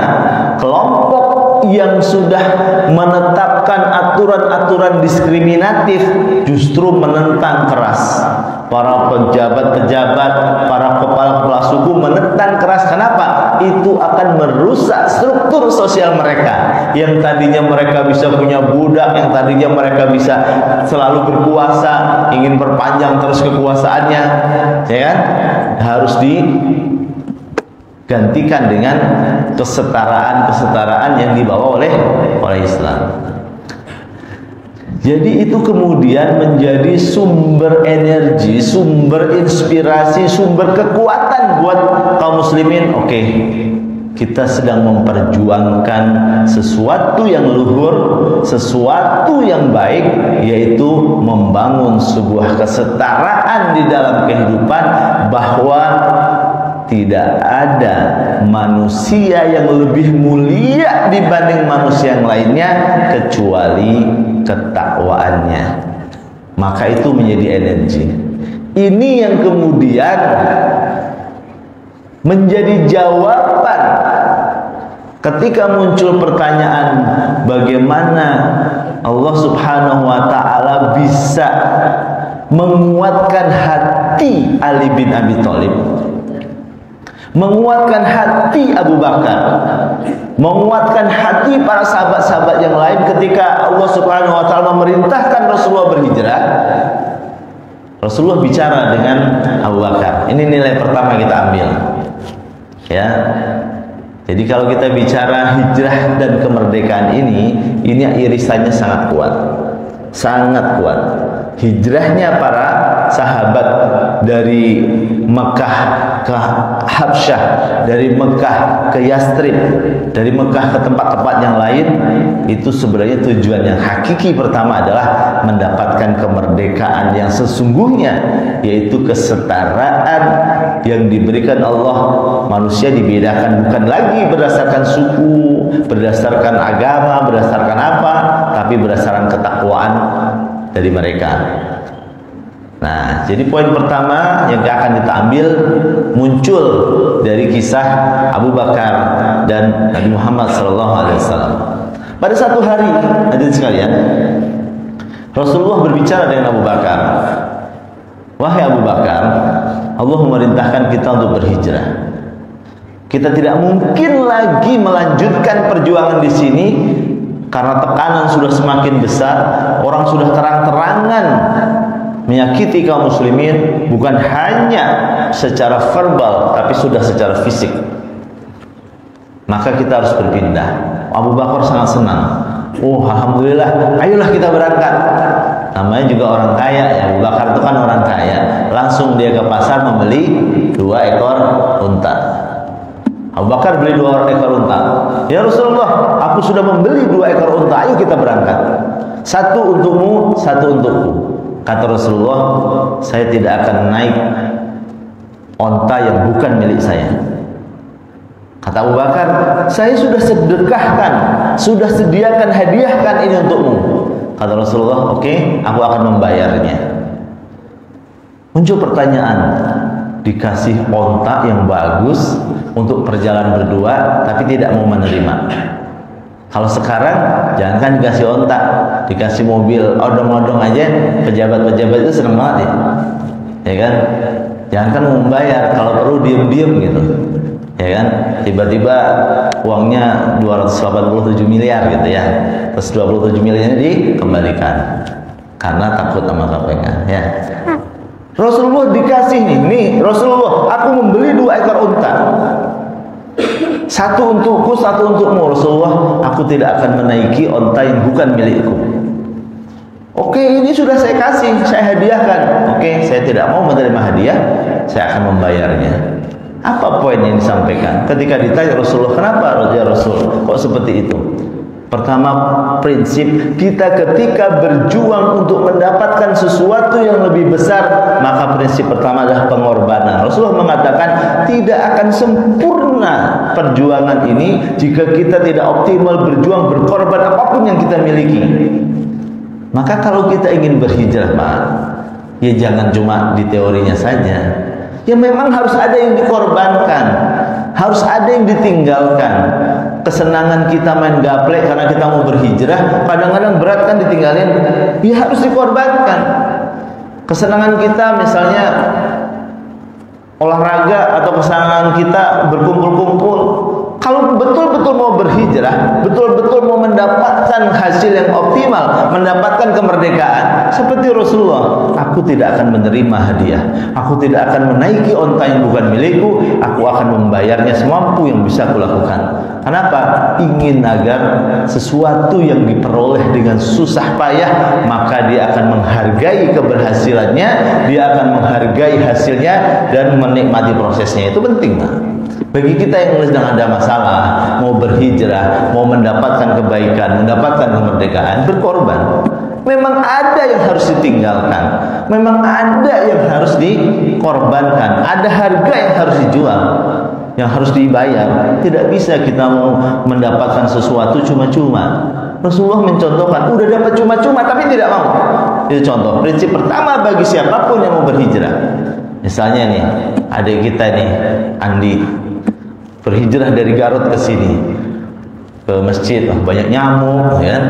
[SPEAKER 1] kelompok yang sudah menetapkan aturan-aturan diskriminatif justru menentang keras. Para pejabat-pejabat, para kepala-kepala suku menentang keras. Kenapa? Itu akan merusak struktur sosial mereka. Yang tadinya mereka bisa punya budak, yang tadinya mereka bisa selalu berkuasa, ingin perpanjang terus kekuasaannya, ya kan? Harus digantikan dengan kesetaraan yang dibawa oleh Islam. Jadi itu kemudian menjadi sumber energi, sumber inspirasi, sumber kekuatan buat kaum muslimin. Oke, kita sedang memperjuangkan sesuatu yang luhur, sesuatu yang baik, yaitu membangun sebuah kesetaraan di dalam kehidupan, bahwa tidak ada manusia yang lebih mulia dibanding manusia yang lainnya kecuali ketakwaannya. Maka itu menjadi energi. Ini yang kemudian menjadi jawaban Ketika muncul pertanyaan bagaimana Allah Subhanahu wa taala bisa menguatkan hati Ali bin Abi Thalib, menguatkan hati Abu Bakar, menguatkan hati para sahabat-sahabat yang lain ketika Allah Subhanahu wa taala memerintahkan Rasulullah berhijrah. Rasulullah bicara dengan Abu Bakar. Ini nilai pertama kita ambil. Ya. Jadi kalau kita bicara hijrah dan kemerdekaan ini irisannya sangat kuat. Sangat kuat. Hijrahnya para sahabat dari Mekah ke Habsyah, dari Mekah ke Yastrib, dari Mekah ke tempat-tempat yang lain, itu sebenarnya tujuan yang hakiki pertama adalah mendapatkan kemerdekaan yang sesungguhnya, yaitu kesetaraan yang diberikan Allah. Manusia dibedakan bukan lagi berdasarkan suku, berdasarkan agama, berdasarkan apa, tapi berdasarkan ketakwaan dari mereka. Nah, jadi poin pertama yang akan kita ambil muncul dari kisah Abu Bakar dan Nabi Muhammad SAW. Pada satu hari, hadirin sekalian, Rasulullah berbicara dengan Abu Bakar. Wahai Abu Bakar, Allah memerintahkan kita untuk berhijrah. Kita tidak mungkin lagi melanjutkan perjuangan di sini karena tekanan sudah semakin besar. Orang sudah terang-terangan menyakiti kaum muslimin, bukan hanya secara verbal tapi sudah secara fisik. Maka kita harus berpindah. Abu Bakar sangat senang. Oh, alhamdulillah, ayolah kita berangkat. Namanya juga orang kaya ya, Abu Bakar itu kan orang kaya. Langsung dia ke pasar membeli 2 ekor unta. Abu Bakar beli 2 ekor unta. Ya Rasulullah, aku sudah membeli 2 ekor unta, ayo kita berangkat. 1 untukmu, 1 untukku. Kata Rasulullah, saya tidak akan naik unta yang bukan milik saya. Kata Abu Bakar, saya sudah sedekahkan, sudah sediakan, hadiahkan ini untukmu. Kata Rasulullah, oke, aku akan membayarnya. Muncul pertanyaan, dikasih unta yang bagus untuk perjalanan berdua, tapi tidak mau menerima. Kalau sekarang, jangankan dikasih unta, dikasih mobil odong-odong aja, pejabat-pejabat itu senang banget ya kan? Jangankan mau membayar, kalau perlu diem-diem gitu, ya kan? Tiba-tiba uangnya 287 miliar gitu ya, terus 27 miliarnya dikembalikan karena takut sama KPK ya. Rasulullah dikasih nih Rasulullah, aku membeli 2 ekor unta, 1 untukku, 1 untukmu. Rasulullah, aku tidak akan menaiki unta yang bukan milikku. Oke, ini sudah saya kasih, saya hadiahkan. Oke, saya tidak mau menerima hadiah, saya akan membayarnya. Apa poin yang disampaikan? Ketika ditanya Rasulullah, kenapa ya Rasul kok seperti itu? Pertama, prinsip kita ketika berjuang untuk mendapatkan sesuatu yang lebih besar, maka prinsip pertama adalah pengorbanan. Rasulullah mengatakan tidak akan sempurna perjuangan ini jika kita tidak optimal berjuang, berkorban apapun yang kita miliki. Maka kalau kita ingin berhijrah, Pak, ya jangan cuma di teorinya saja. Ya memang harus ada yang dikorbankan, harus ada yang ditinggalkan. Kesenangan kita main gaplek karena kita mau berhijrah, kadang-kadang berat kan ditinggalin, ya harus dikorbankan. Kesenangan kita misalnya olahraga atau kesenangan kita berkumpul-kumpul, kalau betul-betul mau berhijrah, betul-betul mau mendapatkan hasil yang optimal, mendapatkan kemerdekaan, seperti Rasulullah, aku tidak akan menerima hadiah, aku tidak akan menaiki unta yang bukan milikku, aku akan membayarnya semampu yang bisa aku lakukan. Kenapa? Ingin agar sesuatu yang diperoleh dengan susah payah, maka dia akan menghargai keberhasilannya, dia akan menghargai hasilnya dan menikmati prosesnya. Itu penting, Pak. Bagi kita yang sedang ada masalah, mau berhijrah, mau mendapatkan kebaikan, mendapatkan kemerdekaan, berkorban. Memang ada yang harus ditinggalkan, memang ada yang harus dikorbankan, ada harga yang harus dijual, yang harus dibayar. Tidak bisa kita mau mendapatkan sesuatu cuma-cuma. Rasulullah mencontohkan, udah dapat cuma-cuma tapi tidak mau. Itu contoh, prinsip pertama bagi siapapun yang mau berhijrah. Misalnya nih, adik kita nih, Andi, berhijrah dari Garut ke sini. ke masjid, banyak nyamuk, ya kan?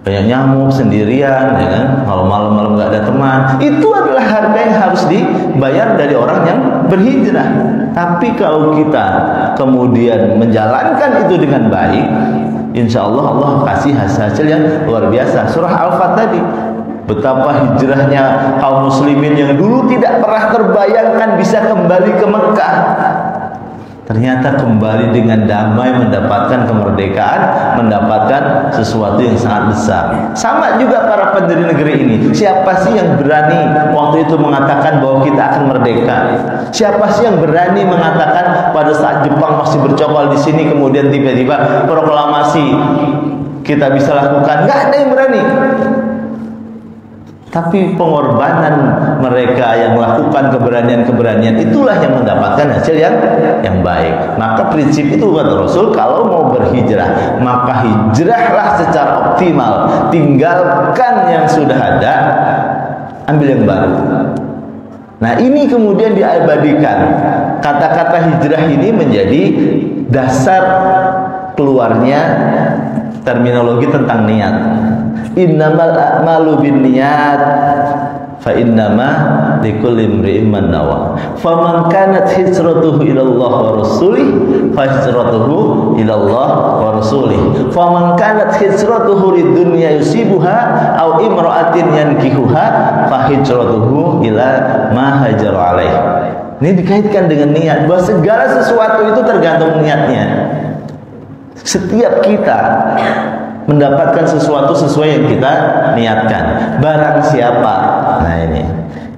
[SPEAKER 1] Banyak nyamuk sendirian, ya kan? Kalau malam-malam nggak ada teman, itu adalah harga yang harus dibayar dari orang yang berhijrah. Tapi kalau kita kemudian menjalankan itu dengan baik, insya Allah Allah kasih hasil yang luar biasa. Surah Al-Fat tadi, betapa hijrahnya kaum muslimin yang dulu tidak pernah terbayangkan bisa kembali ke Mekah, ternyata kembali dengan damai, mendapatkan kemerdekaan, mendapatkan sesuatu yang sangat besar. Sama juga para pendiri negeri ini. Siapa sih yang berani waktu itu mengatakan bahwa kita akan merdeka? Siapa sih yang berani mengatakan pada saat Jepang masih bercokol di sini, kemudian tiba-tiba proklamasi kita bisa lakukan? Nggak ada yang berani. Tapi pengorbanan mereka yang melakukan keberanian-keberanian itulah yang mendapatkan hasil yang baik. Maka prinsip itu kata Rasul, kalau mau berhijrah, maka hijrahlah secara optimal. Tinggalkan yang sudah ada, ambil yang baru. Nah, ini kemudian diabadikan. Kata-kata hijrah ini menjadi dasar keluarnya terminologi tentang niat. Innamal a'malu binniyat fa innama likulli imri'in ma nawa. Faman kanat hijratuhu ila Allah wa rasulih fa hijratuhu ila Allah wa rasulih. Faman kanat hijratuhu lidunya yusibuha aw imra'atin yankihuha fa hijratuhu ila ma hajar alaih. Ini dikaitkan dengan niat, bahwa segala sesuatu itu tergantung niatnya. Setiap kita mendapatkan sesuatu sesuai yang kita niatkan. Barang siapa, nah ini,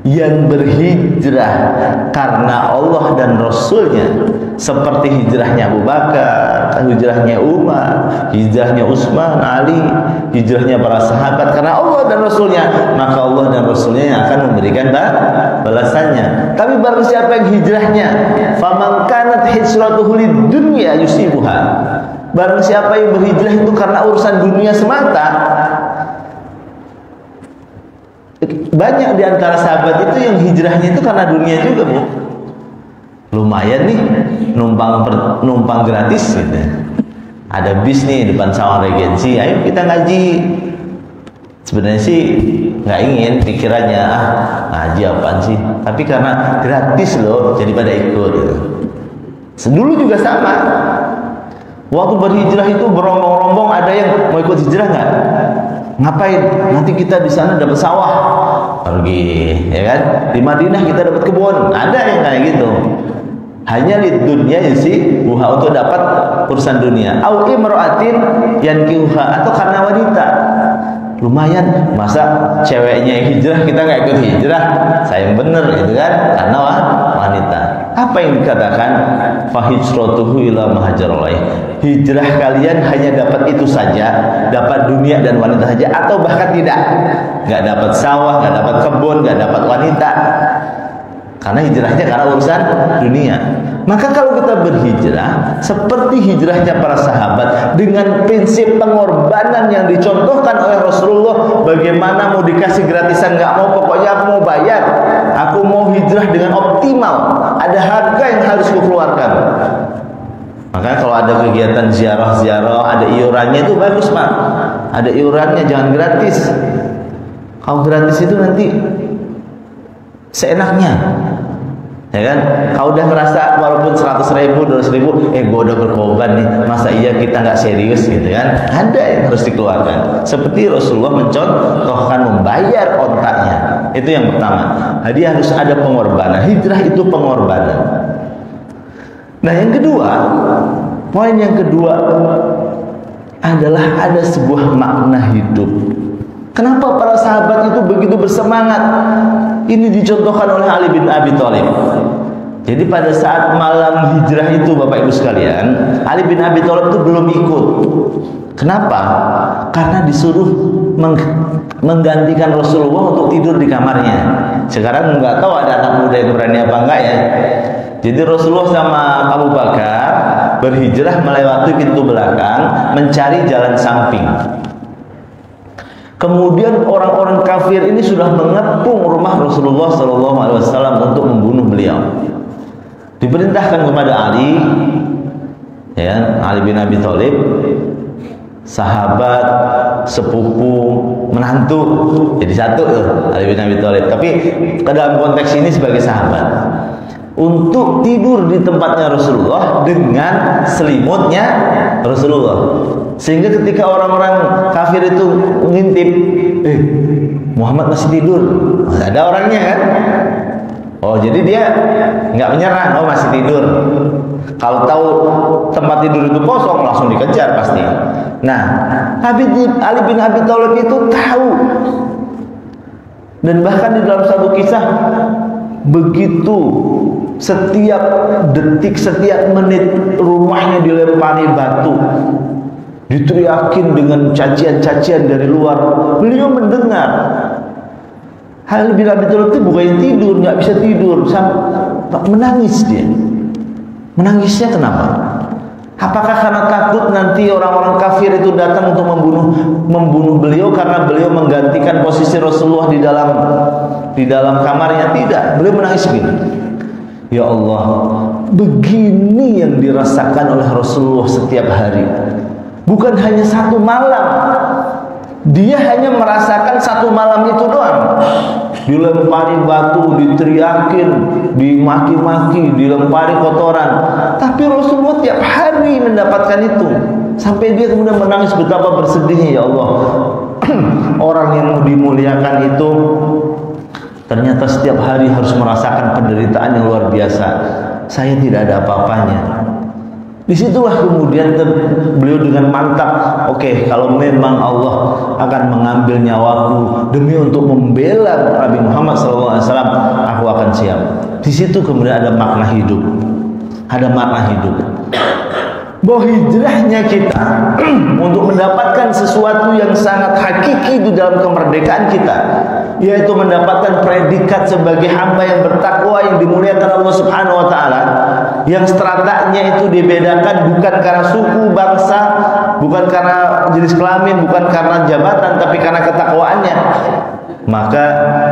[SPEAKER 1] yang berhijrah karena Allah dan Rasulnya, seperti hijrahnya Abu Bakar, hijrahnya Umar, hijrahnya Utsman, Ali, hijrahnya para sahabat karena Allah dan Rasulnya, maka Allah dan Rasulnya yang akan memberikan balasannya. Tapi barang siapa yang hijrahnya, faman kanat hijratuhu lidunya yusibuha, barang siapa yang berhijrah itu karena urusan dunia semata. Banyak di antara sahabat itu yang hijrahnya itu karena dunia juga, Bu. Lumayan nih, numpang gratis gitu. Ada bis nih depan Sawang Regensi, ayo kita ngaji. Sebenarnya sih nggak ingin, pikirannya ngaji apaan sih, tapi karena gratis loh, jadi pada ikut gitu. Dulu juga sama. Waktu berhijrah itu berombong-rombong, ada yang mau ikut hijrah nggak? Ngapain? Nanti kita di sana dapat sawah, pergi, ya kan? Di Madinah kita dapat kebun, ada yang kayak gitu. Hanya di dunia sih, buha untuk dapat urusan dunia. Au imra'atin yankihuha, atau karena wanita. Lumayan, masa ceweknya yang hijrah kita nggak ikut hijrah? Sayang bener gitu kan? Karena wanita. Apa yang dikatakan? Fahijratuhu ila ma hajar alaih. Hijrah kalian hanya dapat itu saja, dapat dunia dan wanita saja, atau bahkan tidak, nggak dapat sawah, nggak dapat kebun, nggak dapat wanita. Karena hijrahnya karena urusan dunia. Maka kalau kita berhijrah seperti hijrahnya para sahabat, dengan prinsip pengorbanan yang dicontohkan oleh Rasulullah, bagaimana mau dikasih gratisan nggak mau, pokoknya aku mau bayar, aku mau hijrah dengan optimal, ada harga yang harus dikeluarkan. Makanya kalau ada kegiatan ziarah-ziarah, ada iurannya, itu bagus, Pak. Ada iurannya, jangan gratis. Kalau gratis itu nanti seenaknya, ya kan? Kau udah ngerasa walaupun 100.000, 200.000, gue udah berkorban nih, masa iya kita nggak serius gitu kan? Ada yang harus dikeluarkan. Seperti Rasulullah mencontohkan membayar ontaknya. Itu yang pertama. Jadi harus ada pengorbanan. Hijrah itu pengorbanan. Nah, yang kedua, poin yang kedua adalah ada sebuah makna hidup. Kenapa para sahabat itu begitu bersemangat? Ini dicontohkan oleh Ali bin Abi Thalib. Jadi pada saat malam hijrah itu, Bapak Ibu sekalian, Ali bin Abi Thalib itu belum ikut. Kenapa? Karena disuruh menggantikan Rasulullah untuk tidur di kamarnya. Sekarang nggak tahu ada anak muda yang berani apa enggak ya. Jadi Rasulullah sama Abu Bakar berhijrah melewati pintu belakang, mencari jalan samping. Kemudian orang-orang kafir ini sudah mengepung rumah Rasulullah SAW untuk membunuh beliau. Diperintahkan kepada Ali Ya, Ali bin Abi Thalib, sahabat, sepupu, menantu, jadi satu tuh Ali bin Abi Thalib. Tapi dalam konteks ini sebagai sahabat, untuk tidur di tempatnya Rasulullah dengan selimutnya Rasulullah, sehingga ketika orang-orang kafir itu ngintip, Muhammad masih tidur, ada orangnya kan? Oh, jadi dia nggak menyerah, oh masih tidur. Kalau tahu tempat tidur itu kosong, langsung dikejar pasti. Nah, Ali bin Abi Thalib itu tahu, dan bahkan di dalam satu kisah, begitu setiap detik, setiap menit rumahnya dilempari batu, diteriakin dengan cacian-cacian dari luar, beliau mendengar. Ali bin Abi Thalib itu bukan tidur, nggak bisa tidur, menangis dia. Menangisnya kenapa? Apakah karena takut nanti orang-orang kafir itu datang untuk membunuh beliau karena beliau menggantikan posisi Rasulullah di dalam kamarnya? Tidak, beliau menangis begini. Ya Allah, begini yang dirasakan oleh Rasulullah setiap hari. Bukan hanya satu malam. Dia hanya merasakan satu malam itu doang. Dilempari batu, diteriakin, dimaki-maki, dilempari kotoran. Tapi Rasulullah tiap hari mendapatkan itu. Sampai dia kemudian menangis betapa bersedihnya, ya Allah. Orang yang mau dimuliakan itu ternyata setiap hari harus merasakan penderitaan yang luar biasa. Saya tidak ada apa-apanya. Disitulah kemudian beliau dengan mantap, oke, kalau memang Allah akan mengambil nyawaku demi untuk membela Nabi Muhammad SAW, aku akan siap. Di situ kemudian ada makna hidup, bahwa hijrahnya kita untuk mendapatkan sesuatu yang sangat hakiki di dalam kemerdekaan kita, yaitu mendapatkan predikat sebagai hamba yang bertakwa, yang dimuliakan Allah Subhanahu wa taala, yang stratanya itu dibedakan bukan karena suku, bangsa, bukan karena jenis kelamin, bukan karena jabatan, tapi karena ketakwaannya. Maka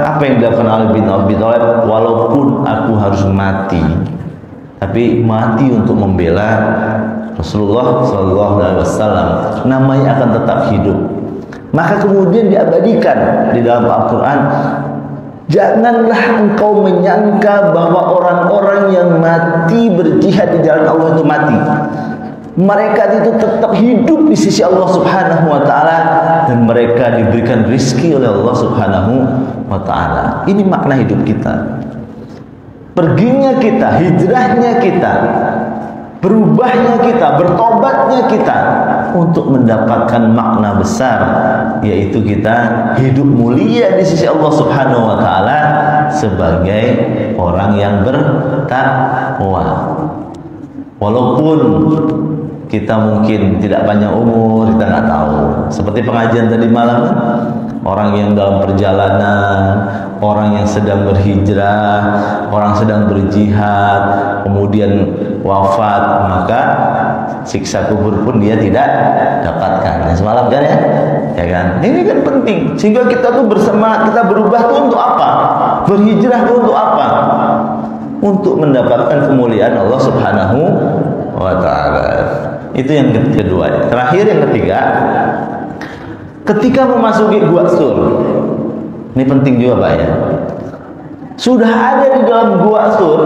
[SPEAKER 1] apa yang dilakukan Ali bin Abi Thalib, walaupun aku harus mati, tapi mati untuk membela Rasulullah SAW, namanya akan tetap hidup. Maka kemudian diabadikan di dalam Al-Quran, janganlah engkau menyangka bahwa orang-orang yang mati berjihad di jalan Allah itu mati. Mereka itu tetap hidup di sisi Allah Subhanahu wa taala, dan mereka diberikan rizki oleh Allah Subhanahu wa taala. Ini makna hidup kita. Perginya kita, hijrahnya kita, berubahnya kita, bertobatnya kita untuk mendapatkan makna besar, yaitu kita hidup mulia di sisi Allah Subhanahu wa taala sebagai orang yang bertakwa. Walaupun kita mungkin tidak panjang umur, kita nggak tahu. Seperti pengajian tadi malam, orang yang dalam perjalanan, orang yang sedang berhijrah, orang sedang berjihad, kemudian wafat, maka siksa kubur pun dia tidak dapatkan. Nah, semalam kan ya kan? Ini kan penting, sehingga kita tuh bersemangat, kita berubah tuh untuk apa? Berhijrah tuh untuk apa? Untuk mendapatkan kemuliaan Allah Subhanahu wa taala. Itu yang kedua. Terakhir yang ketiga, ketika memasuki Gua Sur. Ini penting juga, Pak ya. Sudah ada di dalam Gua Sur,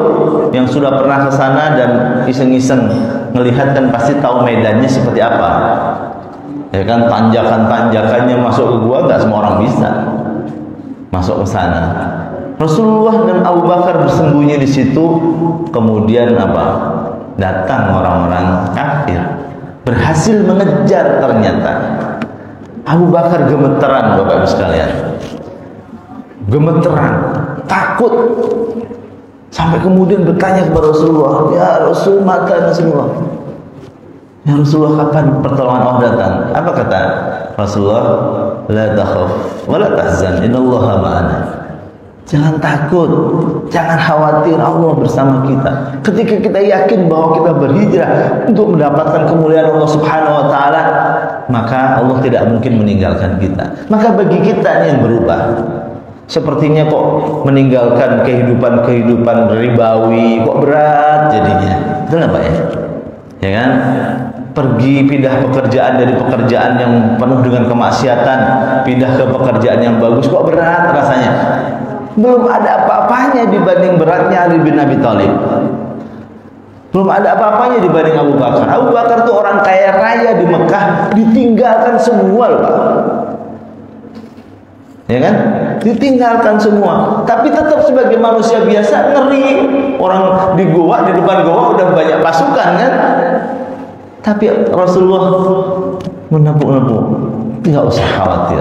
[SPEAKER 1] yang sudah pernah ke sana dan iseng-iseng melihat kan pasti tahu medannya seperti apa. Ya kan, tanjakan-tanjakannya masuk ke gua nggak semua orang bisa masuk ke sana. Rasulullah dan Abu Bakar bersembunyi di situ, kemudian apa? Datang orang-orang kafir, berhasil mengejar ternyata. Abu Bakar gemeteran, Bapak Ibu sekalian. Gemeteran, takut, sampai kemudian bertanya kepada Rasulullah, ya Rasul, mata Rasulullah, ya Rasulullah, kapan pertolongan Allah datang? Apa kata Rasulullah? La takhaf wa la tahzan, innallaha ma'ana. Jangan takut, jangan khawatir, Allah bersama kita. Ketika kita yakin bahwa kita berhijrah untuk mendapatkan kemuliaan Allah Subhanahu wa taala, maka Allah tidak mungkin meninggalkan kita. Maka bagi kita yang berubah, sepertinya kok meninggalkan kehidupan ribawi kok berat jadinya. Betul nggak Pak ya? ya kan? Pergi pindah pekerjaan dari pekerjaan yang penuh dengan kemaksiatan, pindah ke pekerjaan yang bagus, kok berat rasanya? Belum ada apa-apanya dibanding beratnya Ali bin Abi Thalib. Belum ada apa-apanya dibanding Abu Bakar. Abu Bakar tuh orang kaya raya di Mekah, ditinggalkan semua loh, Pak. Ya kan? Ditinggalkan semua, tapi tetap sebagai manusia biasa ngeri. Orang di goa, di depan goa udah banyak pasukan kan? Tapi Rasulullah menepuk-nepuk, nggak usah khawatir,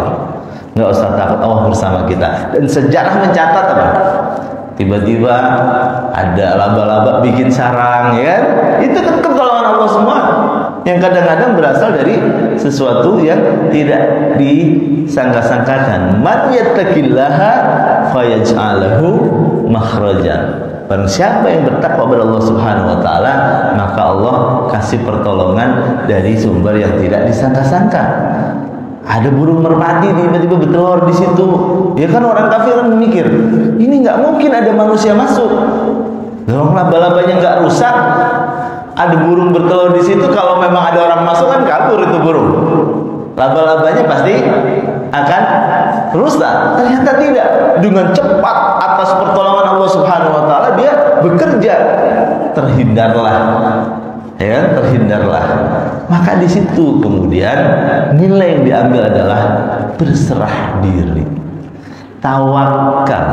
[SPEAKER 1] nggak usah takut, Allah bersama kita. Dan sejarah mencatat apa? Tiba-tiba ada laba-laba bikin sarang, ya kan? Itu kan pertolongan Allah semua. Yang kadang-kadang berasal dari sesuatu yang tidak disangka-sangkakan. Man yattaqillaha fayaj'alahu makhrajan. Barang siapa yang bertakwa kepada Allah Subhanahu wa taala, maka Allah kasih pertolongan dari sumber yang tidak disangka-sangka. Ada burung merpati tiba-tiba bertelur di situ. Ya kan orang kafir kan mikir, ini nggak mungkin ada manusia masuk. Kalau laba-labanya nggak rusak, ada burung bertelur di situ, kalau memang ada orang masuk kan kabur itu burung. Laba-labanya pasti akan rusak. Ternyata tidak. Dengan cepat atas pertolongan Allah Subhanahu wa taala dia bekerja. Terhindarlah. Ya kan? Terhindarlah. Maka di situ kemudian nilai yang diambil adalah berserah diri. Tawakal.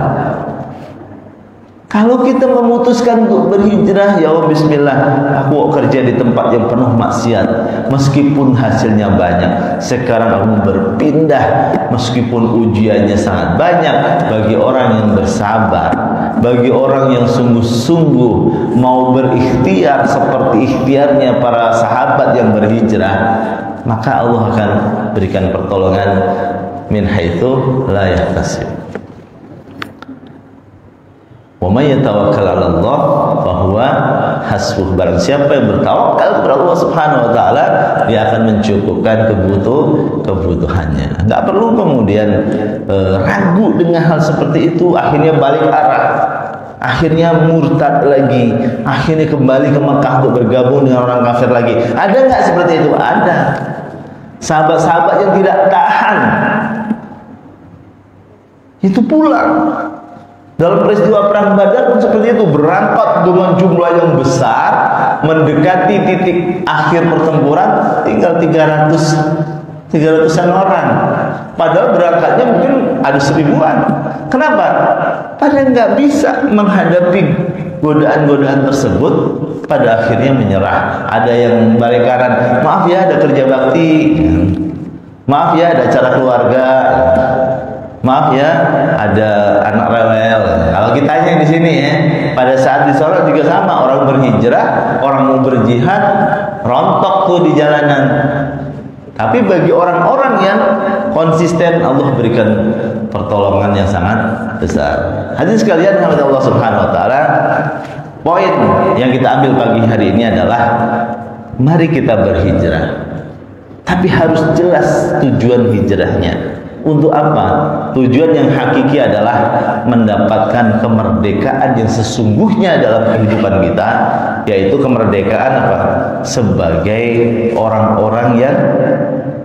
[SPEAKER 1] Kalau kita memutuskan untuk berhijrah, ya Allah bismillah, aku kerja di tempat yang penuh maksiat, meskipun hasilnya banyak. Sekarang aku berpindah, meskipun ujiannya sangat banyak. Bagi orang yang bersabar, bagi orang yang sungguh-sungguh mau berikhtiar seperti ikhtiarnya para sahabat yang berhijrah, maka Allah akan berikan pertolongan min haitsu la yahtasib. Wa may yatawakkal 'ala Allah fa huwa hasbuh. Barang siapa yang bertawakal kepada Allah Subhanahu wa taala, dia akan mencukupkan kebutuhannya. Enggak perlu kemudian ragu dengan hal seperti itu, akhirnya balik arah, akhirnya murtad lagi, akhirnya kembali ke Mekah untuk bergabung dengan orang kafir lagi. Ada enggak seperti itu? Ada. Sahabat-sahabat yang tidak tahan itu pulang. Dalam peristiwa perang Badar pun seperti itu, berangkat dengan jumlah yang besar, mendekati titik akhir pertempuran tinggal 300-an orang. Padahal berangkatnya mungkin ada 1000-an. Kenapa? Padahal nggak bisa menghadapi godaan-godaan tersebut, pada akhirnya menyerah. Ada yang barekaran, maaf ya ada kerja bakti, maaf ya ada acara keluarga, maaf ya ada anak rewel. Kalau kitanya di sini ya, pada saat di sholat juga sama, orang berhijrah, orang mau berjihad, rontok tuh di jalanan. Tapi bagi orang-orang yang konsisten, Allah berikan pertolongan yang sangat besar. Hadirin sekalian, rahmat Allah Subhanahu wa taala, poin yang kita ambil pagi hari ini adalah mari kita berhijrah. Tapi harus jelas tujuan hijrahnya. Untuk apa? Tujuan yang hakiki adalah mendapatkan kemerdekaan yang sesungguhnya dalam kehidupan kita, yaitu kemerdekaan apa? Sebagai orang-orang yang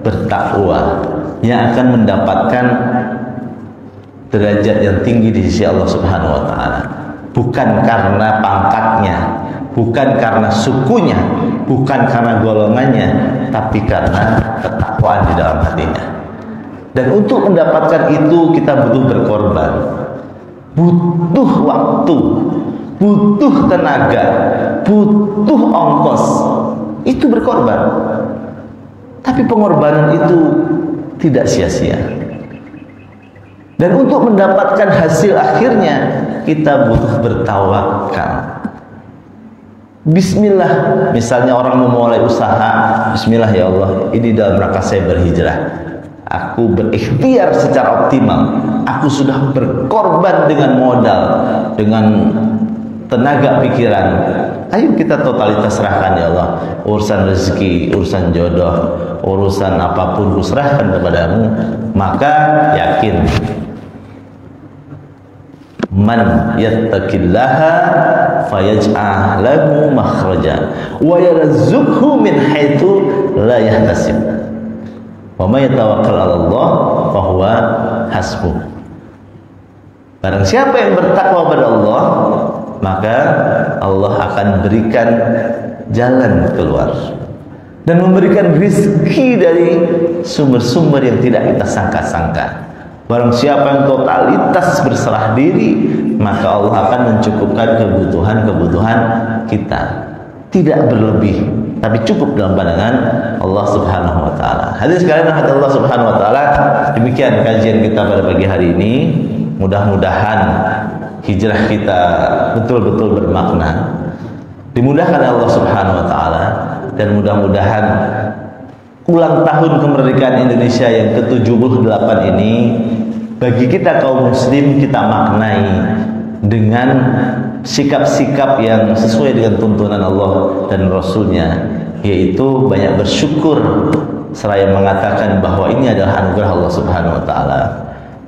[SPEAKER 1] bertakwa, yang akan mendapatkan derajat yang tinggi di sisi Allah Subhanahu wa taala. Bukan karena pangkatnya, bukan karena sukunya, bukan karena golongannya, tapi karena ketakwaan di dalam hatinya. Dan untuk mendapatkan itu kita butuh berkorban, butuh waktu, butuh tenaga, butuh ongkos. Itu berkorban. Tapi pengorbanan itu tidak sia-sia. Dan untuk mendapatkan hasil akhirnya kita butuh bertawakal. Bismillah, misalnya orang memulai usaha, bismillah ya Allah, ini dalam rangka saya berhijrah. Aku berikhtiar secara optimal. Aku sudah berkorban dengan modal, dengan tenaga pikiran. Ayo kita totalitas serahkan ya Allah. Urusan rezeki, urusan jodoh, urusan apapun ku serahkan kepadamu. Maka yakin man yattaqillaha fayaj'al lahu makhraja wa yarzuqhu min haitsu la yahtasib wa may yatawakkal 'ala Allah fa huwa hasbuh. Barang siapa yang bertakwa pada Allah, maka Allah akan berikan jalan keluar dan memberikan rizki dari sumber-sumber yang tidak kita sangka-sangka. Barang siapa yang totalitas berserah diri, maka Allah akan mencukupkan kebutuhan-kebutuhan kita. Tidak berlebih, tapi cukup dalam pandangan Allah Subhanahu wa taala. Hadirin sekalian rahmat Allah Subhanahu wa taala, demikian kajian kita pada pagi hari ini. Mudah-mudahan hijrah kita betul-betul bermakna. Dimudahkan Allah Subhanahu wa taala, dan mudah-mudahan ulang tahun kemerdekaan Indonesia yang ke-78 ini bagi kita kaum muslim kita maknai dengan sikap-sikap yang sesuai dengan tuntunan Allah dan Rasulnya, yaitu banyak bersyukur seraya mengatakan bahwa ini adalah anugerah Allah Subhanahu wa taala.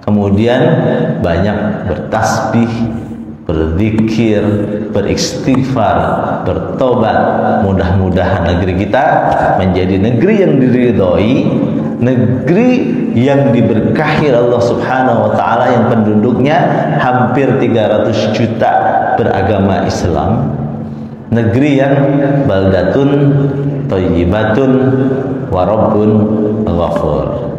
[SPEAKER 1] Kemudian banyak bertasbih, berzikir, beristighfar, bertobat. Mudah-mudahan negeri kita menjadi negeri yang diridhoi, negeri yang diberkahi Allah Subhanahu wa taala, yang penduduknya hampir 300 juta beragama Islam, negeri yang baldatun thayyibatun wa rabbun ghafur.